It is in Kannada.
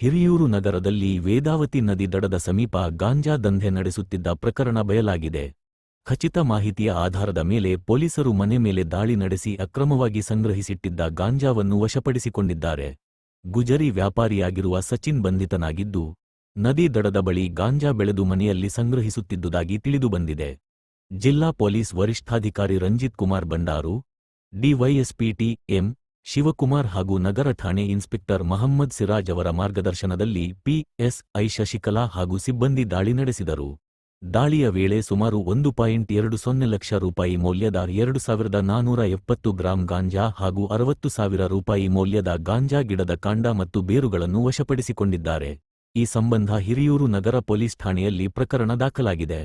ಹಿರಿಯೂರು ನಗರದಲ್ಲಿ ವೇದಾವತಿ ನದಿ ದಡದ ಸಮೀಪ ಗಾಂಜಾ ದಂಧೆ ನಡೆಸುತ್ತಿದ್ದ ಪ್ರಕರಣ ಬಯಲಾಗಿದೆ. ಖಚಿತ ಮಾಹಿತಿಯ ಆಧಾರದ ಮೇಲೆ ಪೊಲೀಸರು ಮನೆ ಮೇಲೆ ದಾಳಿ ನಡೆಸಿ ಅಕ್ರಮವಾಗಿ ಸಂಗ್ರಹಿಸಿಟ್ಟಿದ್ದ ಗಾಂಜಾವನ್ನು ವಶಪಡಿಸಿಕೊಂಡಿದ್ದಾರೆ. ಗುಜರಿ ವ್ಯಾಪಾರಿಯಾಗಿರುವ ಸಚಿನ್ ಬಂಧಿತನಾಗಿದ್ದು, ನದಿ ದಡದ ಬಳಿ ಗಾಂಜಾ ಬೆಳೆದು ಮನೆಯಲ್ಲಿ ಸಂಗ್ರಹಿಸುತ್ತಿದ್ದುದಾಗಿ ತಿಳಿದುಬಂದಿದೆ. ಜಿಲ್ಲಾ ಪೊಲೀಸ್ ವರಿಷ್ಠಾಧಿಕಾರಿ Ranjit Kumar Bandaru, DYSP T. M. Shivakumar ಹಾಗೂ ನಗರ ಠಾಣೆ ಇನ್ಸ್ಪೆಕ್ಟರ್ ಮಹಮ್ಮದ್ ಸಿರಾಜ್ ಅವರ ಮಾರ್ಗದರ್ಶನದಲ್ಲಿ ಪಿ.ಎಸ್.ಐ. ಶಶಿಕಲಾ ಹಾಗೂ ಸಿಬ್ಬಂದಿ ದಾಳಿ ನಡೆಸಿದರು. ದಾಳಿಯ ವೇಳೆ ಸುಮಾರು 1.20 ಲಕ್ಷ ರೂಪಾಯಿ ಮೌಲ್ಯದ 2470 ಗ್ರಾಂ ಗಾಂಜಾ ಹಾಗೂ 60,000 ರೂಪಾಯಿ ಮೌಲ್ಯದ ಗಾಂಜಾ ಗಿಡದ ಕಾಂಡ ಮತ್ತು ಬೇರುಗಳನ್ನು ವಶಪಡಿಸಿಕೊಂಡಿದ್ದಾರೆ. ಈ ಸಂಬಂಧ ಹಿರಿಯೂರು ನಗರ ಪೊಲೀಸ್ ಠಾಣೆಯಲ್ಲಿ ಪ್ರಕರಣ ದಾಖಲಾಗಿದೆ.